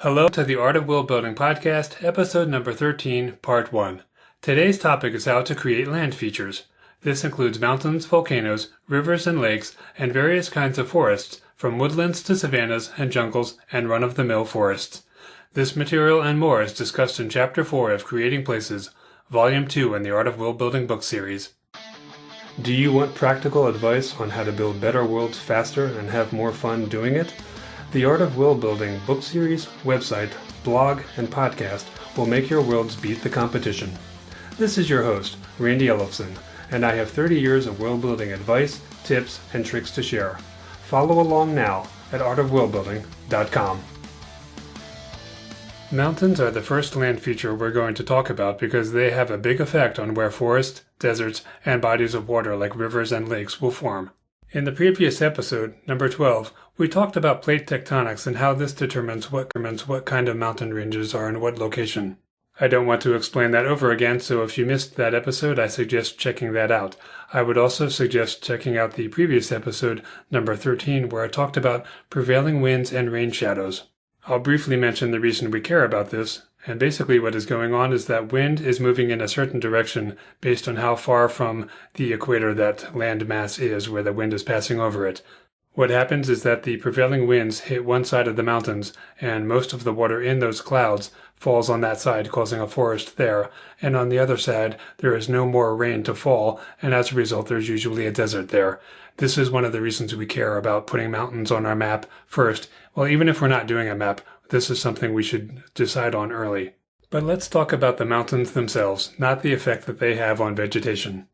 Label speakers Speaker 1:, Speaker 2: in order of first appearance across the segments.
Speaker 1: Hello to the Art of World Building podcast, episode number 13, part 1. Today's topic is how to create land features. This includes mountains, volcanoes, rivers and lakes, and various kinds of forests, from woodlands to savannas and jungles and run-of-the-mill forests. This material and more is discussed in Chapter 4 of Creating Places, Volume 2 in the Art of World Building book series. Do you want practical advice on how to build better worlds faster and have more fun doing it? The Art of World Building book series, website, blog, and podcast will make your worlds beat the competition. This is your host, Randy Ellefson, and I have 30 years of world building advice, tips, and tricks to share. Follow along now at artofworldbuilding.com. Mountains are the first land feature we're going to talk about because they have a big effect on where forests, deserts, and bodies of water like rivers and lakes will form. In the previous episode, number 12, we talked about plate tectonics and how this determines what kind of mountain ranges are in what location. I don't want to explain that over again, so if you missed that episode, I suggest checking that out. I would also suggest checking out the previous episode, number 13, where I talked about prevailing winds and rain shadows. I'll briefly mention the reason we care about this, and basically what is going on is that wind is moving in a certain direction based on how far from the equator that land mass is where the wind is passing over it. What happens is that the prevailing winds hit one side of the mountains, and most of the water in those clouds falls on that side, causing a forest there, and on the other side there is no more rain to fall, and as a result there's usually a desert there. This is one of the reasons we care about putting mountains on our map first. Well, even if we're not doing a map, this is something we should decide on early. But let's talk about the mountains themselves, not the effect that they have on vegetation.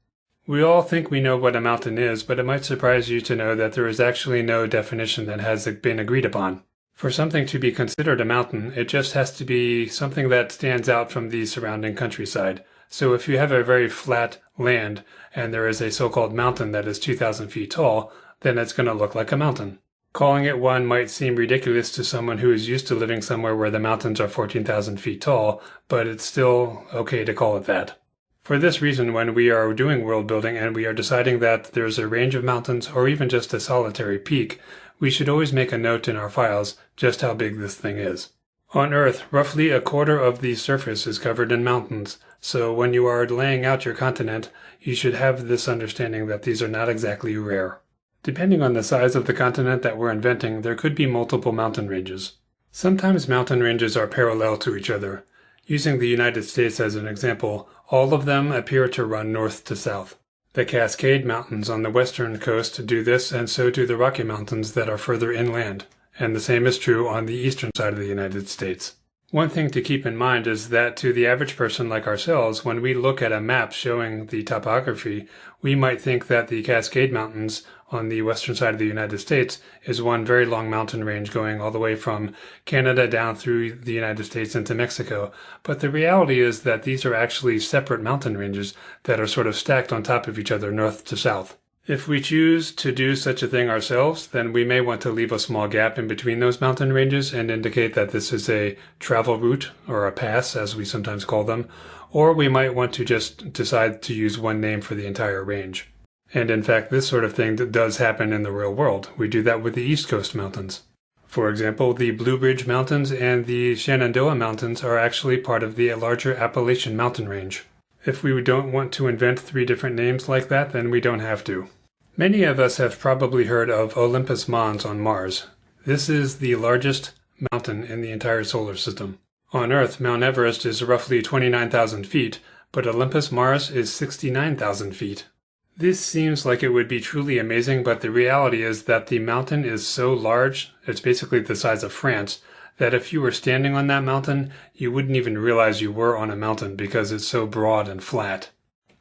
Speaker 1: We all think we know what a mountain is, but it might surprise you to know that there is actually no definition that has been agreed upon. For something to be considered a mountain, it just has to be something that stands out from the surrounding countryside. So if you have a very flat land and there is a so-called mountain that is 2,000 feet tall, then it's going to look like a mountain. Calling it one might seem ridiculous to someone who is used to living somewhere where the mountains are 14,000 feet tall, but it's still okay to call it that. For this reason, when we are doing world building and we are deciding that there's a range of mountains or even just a solitary peak, we should always make a note in our files just how big this thing is. On Earth, roughly a quarter of the surface is covered in mountains, so when you are laying out your continent, you should have this understanding that these are not exactly rare. Depending on the size of the continent that we're inventing, there could be multiple mountain ranges. Sometimes mountain ranges are parallel to each other. Using the United States as an example, all of them appear to run north to south. The Cascade Mountains on the western coast do this, and so do the Rocky Mountains that are further inland. And the same is true on the eastern side of the United States. One thing to keep in mind is that to the average person like ourselves, when we look at a map showing the topography, we might think that the Cascade Mountains on the western side of the United States is one very long mountain range going all the way from Canada down through the United States into Mexico. But the reality is that these are actually separate mountain ranges that are sort of stacked on top of each other north to south. If we choose to do such a thing ourselves, then we may want to leave a small gap in between those mountain ranges and indicate that this is a travel route, or a pass as we sometimes call them, or we might want to just decide to use one name for the entire range. And in fact, this sort of thing does happen in the real world. We do that with the East Coast Mountains. For example, the Blue Ridge Mountains and the Shenandoah Mountains are actually part of the larger Appalachian Mountain Range. If we don't want to invent 3 different names like that, then we don't have to. Many of us have probably heard of Olympus Mons on Mars. This is the largest mountain in the entire solar system. On Earth, Mount Everest is roughly 29,000 feet, but Olympus Mars is 69,000 feet. This seems like it would be truly amazing, but the reality is that the mountain is so large, it's basically the size of France, that if you were standing on that mountain, you wouldn't even realize you were on a mountain because it's so broad and flat.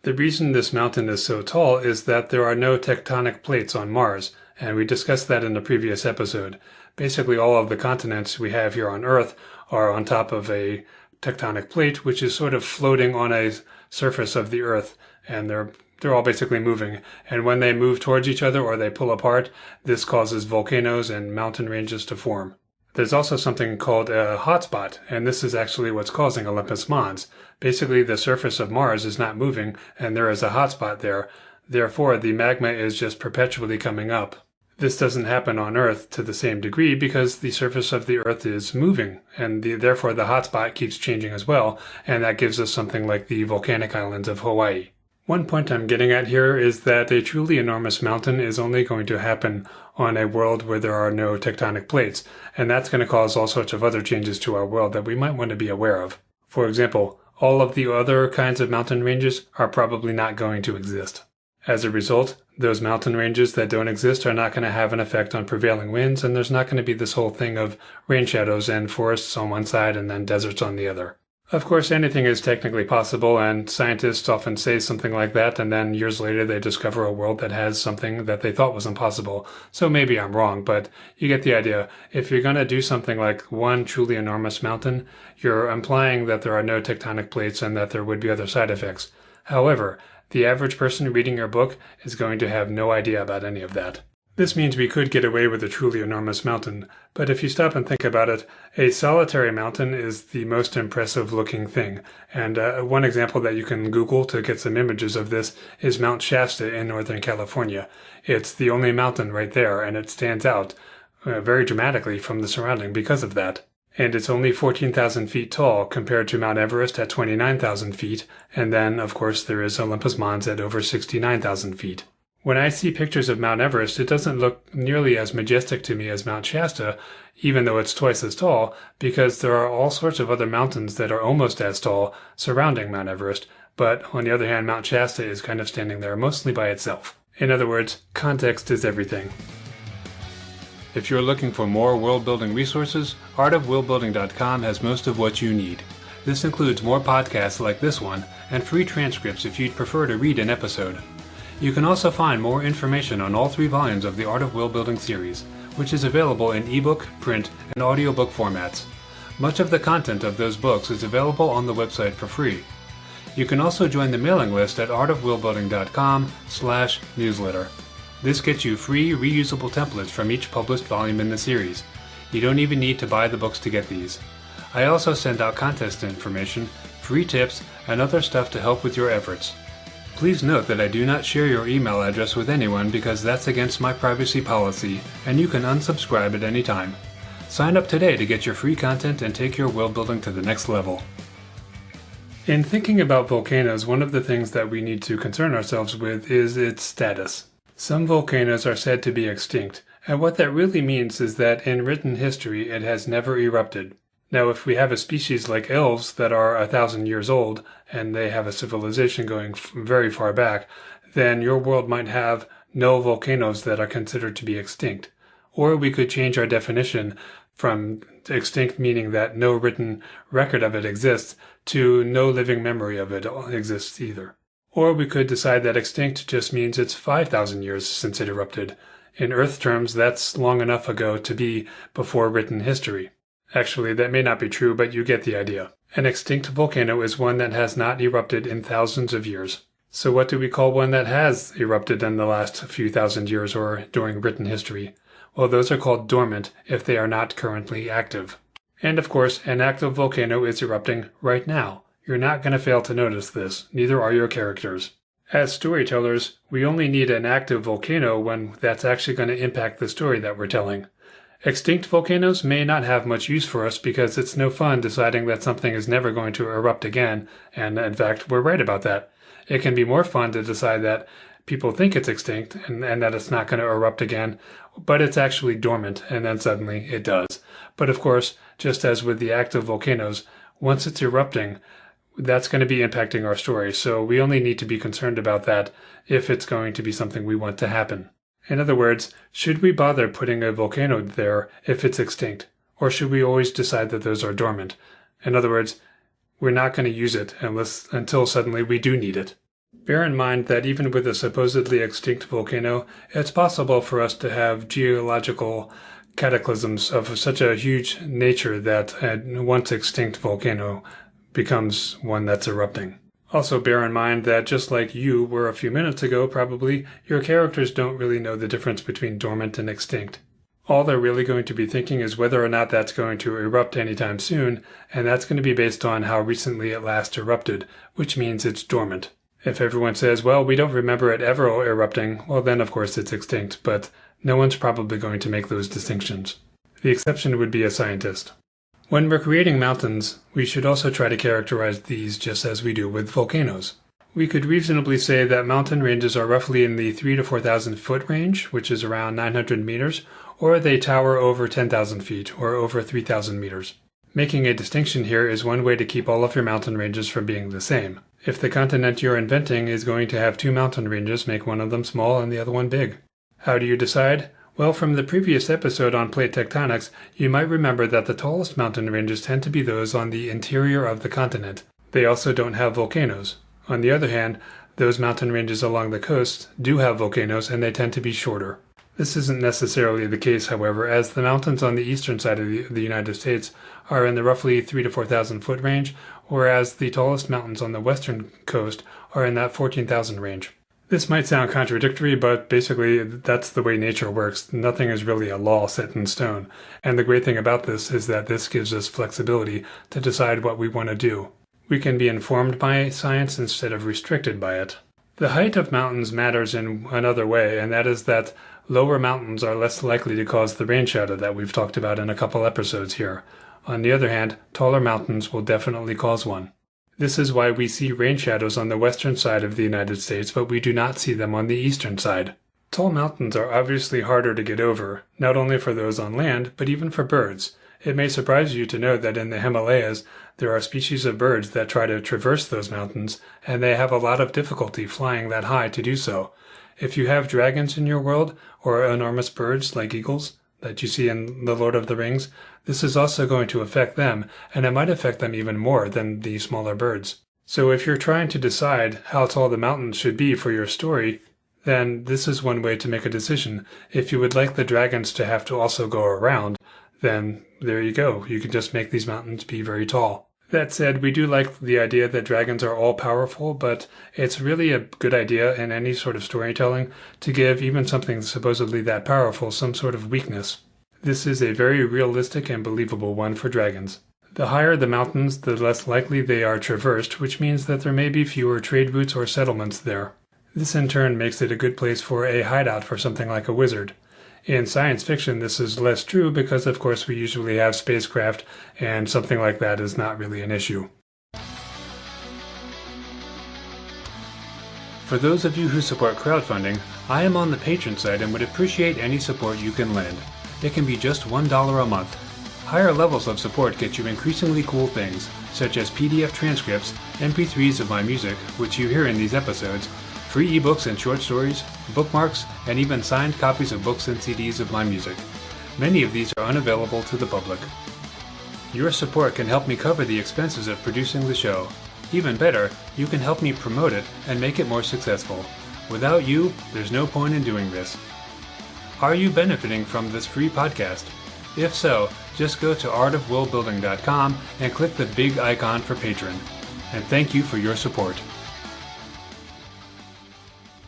Speaker 1: The reason this mountain is so tall is that there are no tectonic plates on Mars, and we discussed that in the previous episode. Basically, all of the continents we have here on Earth are on top of a tectonic plate, which is sort of floating on a surface of the Earth, and they're all basically moving. And when they move towards each other or they pull apart, this causes volcanoes and mountain ranges to form. There's also something called a hotspot, and this is actually what's causing Olympus Mons. Basically, the surface of Mars is not moving, and there is a hotspot there. Therefore, the magma is just perpetually coming up. This doesn't happen on Earth to the same degree because the surface of the Earth is moving, and therefore the hotspot keeps changing as well, and that gives us something like the volcanic islands of Hawaii. One point I'm getting at here is that a truly enormous mountain is only going to happen on a world where there are no tectonic plates, and that's going to cause all sorts of other changes to our world that we might want to be aware of. For example, all of the other kinds of mountain ranges are probably not going to exist. As a result, those mountain ranges that don't exist are not going to have an effect on prevailing winds, and there's not going to be this whole thing of rain shadows and forests on one side and then deserts on the other. Of course, anything is technically possible, and scientists often say something like that, and then years later they discover a world that has something that they thought was impossible. So maybe I'm wrong, but you get the idea. If you're going to do something like one truly enormous mountain, you're implying that there are no tectonic plates and that there would be other side effects. However, the average person reading your book is going to have no idea about any of that. This means we could get away with a truly enormous mountain, but if you stop and think about it, a solitary mountain is the most impressive looking thing. And one example that you can Google to get some images of this is Mount Shasta in Northern California. It's the only mountain right there, and it stands out very dramatically from the surrounding because of that. And it's only 14,000 feet tall compared to Mount Everest at 29,000 feet, and then, of course, there is Olympus Mons at over 69,000 feet. When I see pictures of Mount Everest, it doesn't look nearly as majestic to me as Mount Shasta, even though it's twice as tall, because there are all sorts of other mountains that are almost as tall surrounding Mount Everest, but on the other hand, Mount Shasta is kind of standing there mostly by itself. In other words, context is everything. If you're looking for more world-building resources, artofworldbuilding.com has most of what you need. This includes more podcasts like this one, and free transcripts if you'd prefer to read an episode. You can also find more information on all 3 volumes of the Art of Worldbuilding series, which is available in ebook, print, and audiobook formats. Much of the content of those books is available on the website for free. You can also join the mailing list at artofworldbuilding.com/newsletter. This gets you free, reusable templates from each published volume in the series. You don't even need to buy the books to get these. I also send out contest information, free tips, and other stuff to help with your efforts. Please note that I do not share your email address with anyone because that's against my privacy policy, and you can unsubscribe at any time. Sign up today to get your free content and take your world building to the next level. In thinking about volcanoes, one of the things that we need to concern ourselves with is its status. Some volcanoes are said to be extinct, and what that really means is that in written history it has never erupted. Now, if we have a species like elves that are 1,000 years old, and they have a civilization going very far back, then your world might have no volcanoes that are considered to be extinct. Or we could change our definition from extinct meaning that no written record of it exists to no living memory of it exists either. Or we could decide that extinct just means it's 5,000 years since it erupted. In Earth terms, that's long enough ago to be before written history. Actually, that may not be true, but you get the idea. An extinct volcano is one that has not erupted in thousands of years. So what do we call one that has erupted in the last few thousand years or during written history? Well, those are called dormant if they are not currently active. And of course, an active volcano is erupting right now. You're not going to fail to notice this, neither are your characters. As storytellers, we only need an active volcano when that's actually going to impact the story that we're telling. Extinct volcanoes may not have much use for us because it's no fun deciding that something is never going to erupt again, and in fact, we're right about that. It can be more fun to decide that people think it's extinct and that it's not going to erupt again, but it's actually dormant, and then suddenly it does. But of course, just as with the active volcanoes, once it's erupting, that's going to be impacting our story, so we only need to be concerned about that if it's going to be something we want to happen. In other words, should we bother putting a volcano there if it's extinct? Or should we always decide that those are dormant? In other words, we're not going to use it until suddenly we do need it. Bear in mind that even with a supposedly extinct volcano, it's possible for us to have geological cataclysms of such a huge nature that a once extinct volcano becomes one that's erupting. Also bear in mind that just like you were a few minutes ago probably, your characters don't really know the difference between dormant and extinct. All they're really going to be thinking is whether or not that's going to erupt anytime soon, and that's going to be based on how recently it last erupted, which means it's dormant. If everyone says, well, we don't remember it ever erupting, well then of course it's extinct, but no one's probably going to make those distinctions. The exception would be a scientist. When we're creating mountains, we should also try to characterize these just as we do with volcanoes. We could reasonably say that mountain ranges are roughly in the 3,000 to 4,000 foot range, which is around 900 meters, or they tower over 10,000 feet, or over 3,000 meters. Making a distinction here is one way to keep all of your mountain ranges from being the same. If the continent you're inventing is going to have two mountain ranges, make one of them small and the other one big. How do you decide? Well, from the previous episode on plate tectonics, you might remember that the tallest mountain ranges tend to be those on the interior of the continent. They also don't have volcanoes. On the other hand, those mountain ranges along the coast do have volcanoes and they tend to be shorter. This isn't necessarily the case, however, as the mountains on the eastern side of the United States are in the roughly 3,000 to 4,000 foot range, whereas the tallest mountains on the western coast are in that 14,000 range. This might sound contradictory, but basically that's the way nature works. Nothing is really a law set in stone. And the great thing about this is that this gives us flexibility to decide what we want to do. We can be informed by science instead of restricted by it. The height of mountains matters in another way, and that is that lower mountains are less likely to cause the rain shadow that we've talked about in a couple episodes here. On the other hand, taller mountains will definitely cause one. This is why we see rain shadows on the western side of the United States, but we do not see them on the eastern side. Tall mountains are obviously harder to get over, not only for those on land, but even for birds. It may surprise you to know that in the Himalayas, there are species of birds that try to traverse those mountains, and they have a lot of difficulty flying that high to do so. If you have dragons in your world, or enormous birds like eagles that you see in The Lord of the Rings, this is also going to affect them, and it might affect them even more than the smaller birds. So if you're trying to decide how tall the mountains should be for your story, then this is one way to make a decision. If you would like the dragons to have to also go around, then there you go. You can just make these mountains be very tall. That said, we do like the idea that dragons are all powerful, but it's really a good idea in any sort of storytelling to give even something supposedly that powerful some sort of weakness. This is a very realistic and believable one for dragons. The higher the mountains, the less likely they are traversed, which means that there may be fewer trade routes or settlements there. This in turn makes it a good place for a hideout for something like a wizard. In science fiction, this is less true because, of course, we usually have spacecraft, and something like that is not really an issue. For those of you who support crowdfunding, I am on the Patreon site and would appreciate any support you can lend. It can be just $1 a month. Higher levels of support get you increasingly cool things, such as PDF transcripts, MP3s of my music, which you hear in these episodes, free ebooks and short stories, bookmarks, and even signed copies of books and CDs of my music. Many of these are unavailable to the public. Your support can help me cover the expenses of producing the show. Even better, you can help me promote it and make it more successful. Without you, there's no point in doing this. Are you benefiting from this free podcast? If so, just go to artofworldbuilding.com and click the big icon for Patreon. And thank you for your support.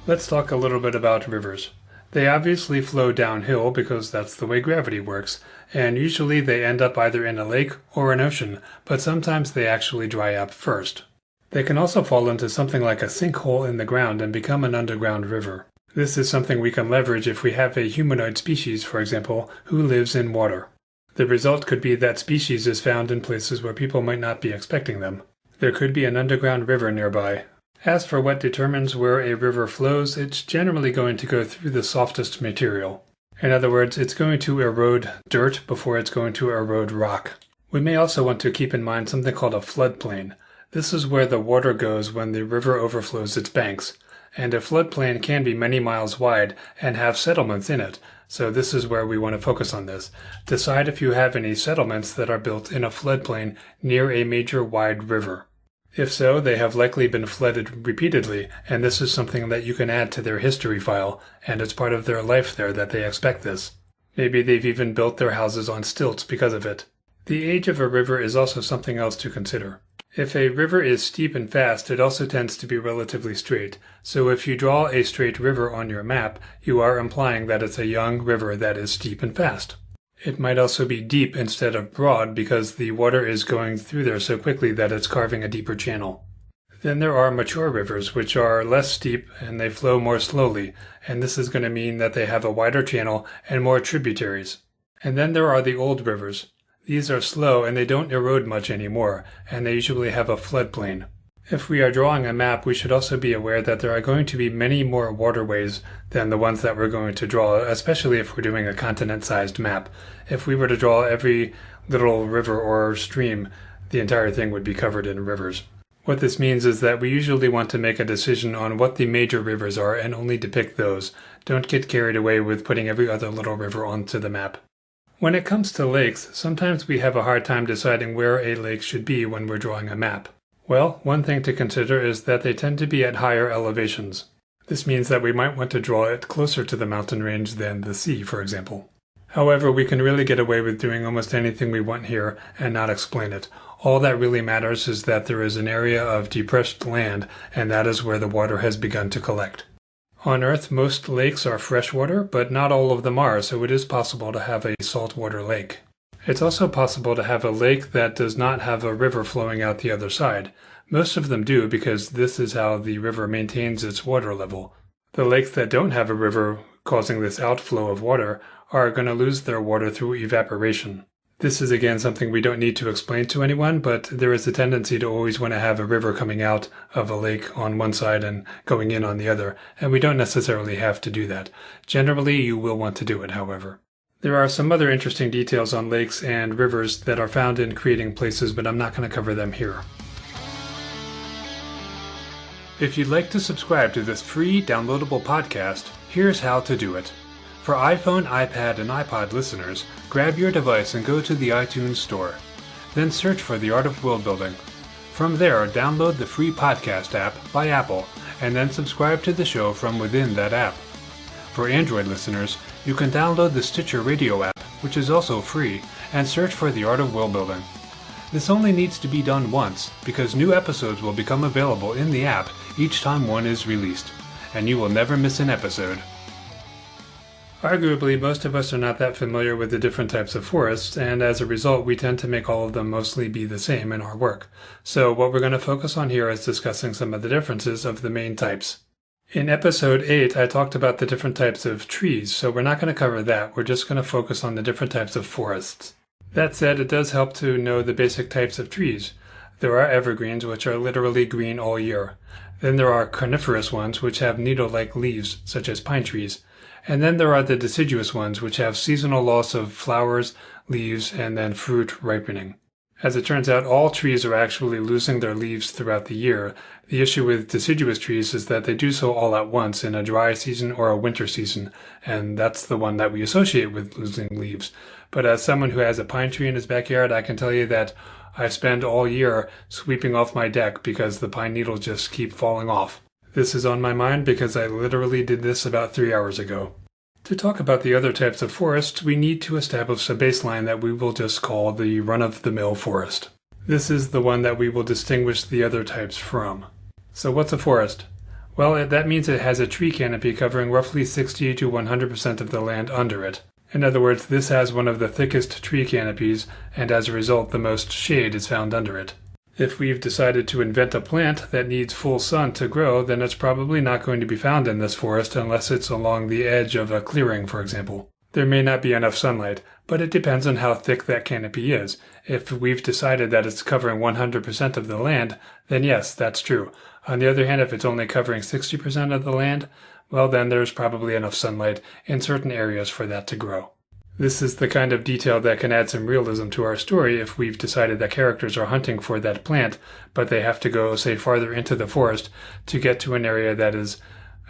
Speaker 1: Let's talk a little bit about rivers. They obviously flow downhill because that's the way gravity works, and usually they end up either in a lake or an ocean, but sometimes they actually dry up first. They can also fall into something like a sinkhole in the ground and become an underground river. This is something we can leverage if we have a humanoid species, for example, who lives in water. The result could be that species is found in places where people might not be expecting them. There could be an underground river nearby. As for what determines where a river flows, it's generally going to go through the softest material. In other words, it's going to erode dirt before it's going to erode rock. We may also want to keep in mind something called a floodplain. This is where the water goes when the river overflows its banks. And a floodplain can be many miles wide and have settlements in it, so this is where we want to focus on this. Decide if you have any settlements that are built in a floodplain near a major wide river. If so, they have likely been flooded repeatedly, and this is something that you can add to their history file, and it's part of their life there that they expect this. Maybe they've even built their houses on stilts because of it. The age of a river is also something else to consider. If a river is steep and fast, it also tends to be relatively straight, so if you draw a straight river on your map, you are implying that it's a young river that is steep and fast. It might also be deep instead of broad because the water is going through there so quickly that it's carving a deeper channel. Then there are mature rivers, which are less steep and they flow more slowly, and this is going to mean that they have a wider channel and more tributaries. And then there are the old rivers. These are slow and they don't erode much anymore, and they usually have a floodplain. If we are drawing a map, we should also be aware that there are going to be many more waterways than the ones that we're going to draw, especially if we're doing a continent-sized map. If we were to draw every little river or stream, the entire thing would be covered in rivers. What this means is that we usually want to make a decision on what the major rivers are and only depict those. Don't get carried away with putting every other little river onto the map. When it comes to lakes, sometimes we have a hard time deciding where a lake should be when we're drawing a map. Well, one thing to consider is that they tend to be at higher elevations. This means that we might want to draw it closer to the mountain range than the sea, for example. However, we can really get away with doing almost anything we want here and not explain it. All that really matters is that there is an area of depressed land, and that is where the water has begun to collect. On Earth, most lakes are freshwater, but not all of them are, so it is possible to have a saltwater lake. It's also possible to have a lake that does not have a river flowing out the other side. Most of them do because this is how the river maintains its water level. The lakes that don't have a river causing this outflow of water are going to lose their water through evaporation. This is again something we don't need to explain to anyone, but there is a tendency to always want to have a river coming out of a lake on one side and going in on the other, and we don't necessarily have to do that. Generally, you will want to do it, however. There are some other interesting details on lakes and rivers that are found in creating places, but I'm not going to cover them here. If you'd like to subscribe to this free downloadable podcast, here's how to do it. For iPhone, iPad, and iPod listeners, grab your device and go to the iTunes Store. Then search for The Art of World Building. From there, download the free podcast app by Apple, and then subscribe to the show from within that app. For Android listeners, you can download the Stitcher Radio app, which is also free, and search for The Art of World Building. This only needs to be done once, because new episodes will become available in the app each time one is released, and you will never miss an episode. Arguably, most of us are not that familiar with the different types of forests, and as a result, we tend to make all of them mostly be the same in our work. So what we're going to focus on here is discussing some of the differences of the main types. In episode 8, I talked about the different types of trees, so we're not going to cover that. We're just going to focus on the different types of forests. That said, it does help to know the basic types of trees. There are evergreens, which are literally green all year. Then there are coniferous ones, which have needle-like leaves, such as pine trees. And then there are the deciduous ones, which have seasonal loss of flowers, leaves, and then fruit ripening. As it turns out, all trees are actually losing their leaves throughout the year. The issue with deciduous trees is that they do so all at once in a dry season or a winter season, and that's the one that we associate with losing leaves. But as someone who has a pine tree in his backyard, I can tell you that I spend all year sweeping off my deck because the pine needles just keep falling off. This is on my mind because I literally did this about 3 hours ago. To talk about the other types of forests, we need to establish a baseline that we will just call the run-of-the-mill forest. This is the one that we will distinguish the other types from. So what's a forest? Well, that means it has a tree canopy covering roughly 60 to 100% of the land under it. In other words, this has one of the thickest tree canopies, and as a result, the most shade is found under it. If we've decided to invent a plant that needs full sun to grow, then it's probably not going to be found in this forest unless it's along the edge of a clearing, for example. There may not be enough sunlight, but it depends on how thick that canopy is. If we've decided that it's covering 100% of the land, then yes, that's true. On the other hand, if it's only covering 60% of the land, well then there's probably enough sunlight in certain areas for that to grow. This is the kind of detail that can add some realism to our story if we've decided that characters are hunting for that plant, but they have to go, say, farther into the forest to get to an area that is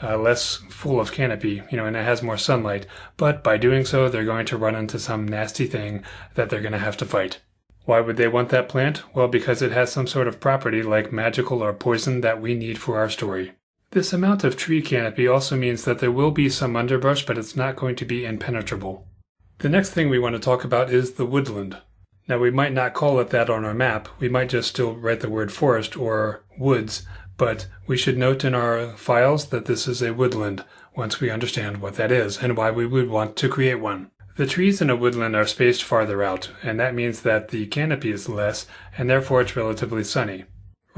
Speaker 1: less full of canopy, and it has more sunlight. But by doing so, they're going to run into some nasty thing that they're going to have to fight. Why would they want that plant? Well, because it has some sort of property like magical or poison that we need for our story. This amount of tree canopy also means that there will be some underbrush, but it's not going to be impenetrable. The next thing we want to talk about is the woodland. Now, we might not call it that on our map. We might just still write the word forest or woods, but we should note in our files that this is a woodland once we understand what that is and why we would want to create one. The trees in a woodland are spaced farther out, and that means that the canopy is less, and therefore it's relatively sunny.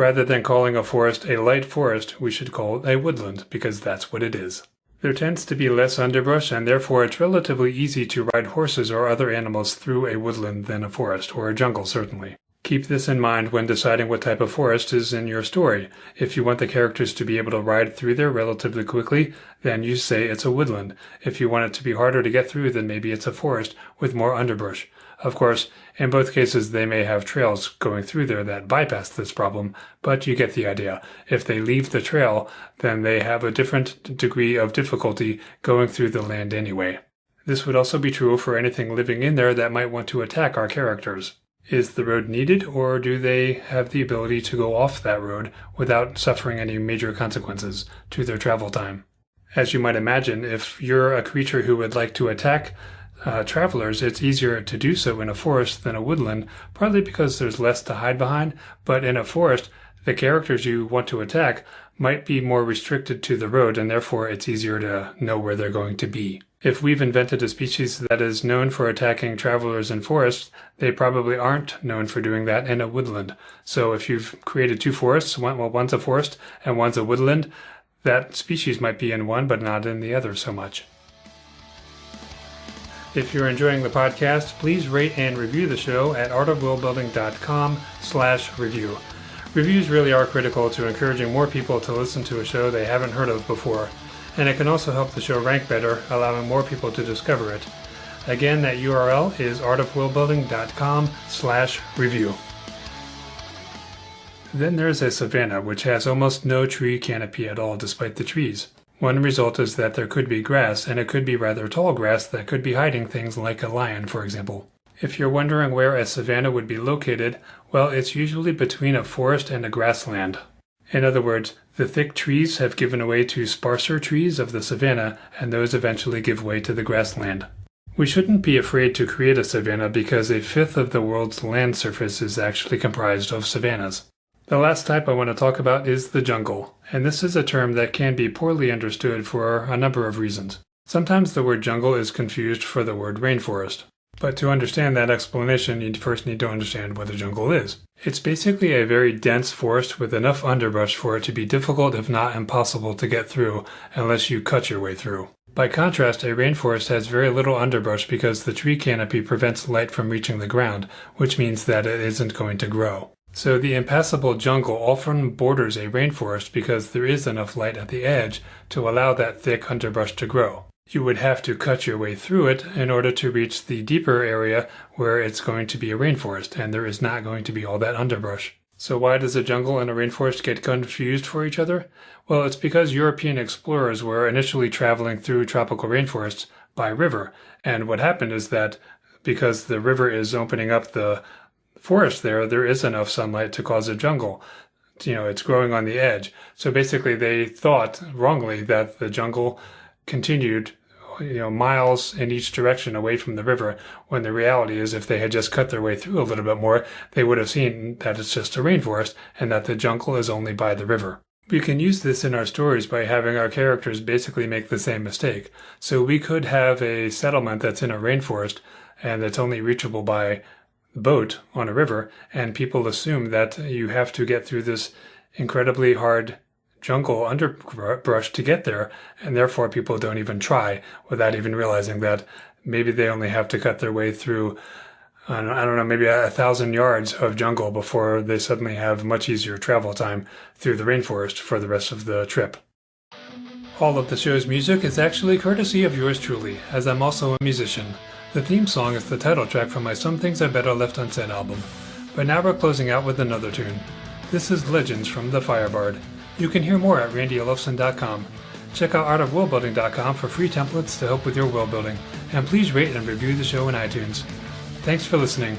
Speaker 1: Rather than calling a forest a light forest, we should call it a woodland, because that's what it is. There tends to be less underbrush, and therefore it's relatively easy to ride horses or other animals through a woodland than a forest, or a jungle certainly. Keep this in mind when deciding what type of forest is in your story. If you want the characters to be able to ride through there relatively quickly, then you say it's a woodland. If you want it to be harder to get through, then maybe it's a forest with more underbrush. Of course, in both cases they may have trails going through there that bypass this problem, but you get the idea. If they leave the trail, then they have a different degree of difficulty going through the land anyway. This would also be true for anything living in there that might want to attack our characters. Is the road needed, or do they have the ability to go off that road without suffering any major consequences to their travel time? As you might imagine, if you're a creature who would like to attack travelers, it's easier to do so in a forest than a woodland, partly because there's less to hide behind, but in a forest, the characters you want to attack might be more restricted to the road, and therefore it's easier to know where they're going to be. If we've invented a species that is known for attacking travelers in forests, they probably aren't known for doing that in a woodland. So if you've created two forests, one's a forest and one's a woodland, that species might be in one but not in the other so much. If you're enjoying the podcast, please rate and review the show at artofworldbuilding.com/review. Reviews really are critical to encouraging more people to listen to a show they haven't heard of before. And it can also help the show rank better, allowing more people to discover it. Again, that URL is artofworldbuilding.com/review. Then there's a savanna, which has almost no tree canopy at all despite the trees. One result is that there could be grass, and it could be rather tall grass that could be hiding things like a lion, for example. If you're wondering where a savanna would be located, well, it's usually between a forest and a grassland. In other words, the thick trees have given way to sparser trees of the savanna, and those eventually give way to the grassland. We shouldn't be afraid to create a savanna because a fifth of the world's land surface is actually comprised of savannas. The last type I want to talk about is the jungle, and this is a term that can be poorly understood for a number of reasons. Sometimes the word jungle is confused for the word rainforest. But to understand that explanation, you first need to understand what a jungle is. It's basically a very dense forest with enough underbrush for it to be difficult, if not impossible, to get through unless you cut your way through. By contrast, a rainforest has very little underbrush because the tree canopy prevents light from reaching the ground, which means that it isn't going to grow. So the impassable jungle often borders a rainforest because there is enough light at the edge to allow that thick underbrush to grow. You would have to cut your way through it in order to reach the deeper area where it's going to be a rainforest, and there is not going to be all that underbrush. So why does a jungle and a rainforest get confused for each other? Well, it's because European explorers were initially traveling through tropical rainforests by river, and what happened is that because the river is opening up the forest there is enough sunlight to cause a jungle. It's growing on the edge. So basically they thought wrongly that the jungle continued miles in each direction away from the river, when the reality is if they had just cut their way through a little bit more, they would have seen that it's just a rainforest and that the jungle is only by the river. We can use this in our stories by having our characters basically make the same mistake. So we could have a settlement that's in a rainforest and that's only reachable by boat on a river, and people assume that you have to get through this incredibly hard jungle underbrush to get there, and therefore people don't even try without even realizing that maybe they only have to cut their way through, I don't know, maybe 1,000 yards of jungle before they suddenly have much easier travel time through the rainforest for the rest of the trip. All of the show's music is actually courtesy of yours truly, as I'm also a musician. The theme song is the title track from my Some Things I Better Left Unsaid album. But now we're closing out with another tune. This is Legends from the FIREBARD. You can hear more at randyolofsson.com. Check out artofworldbuilding.com for free templates to help with your world building, and please rate and review the show in iTunes. Thanks for listening.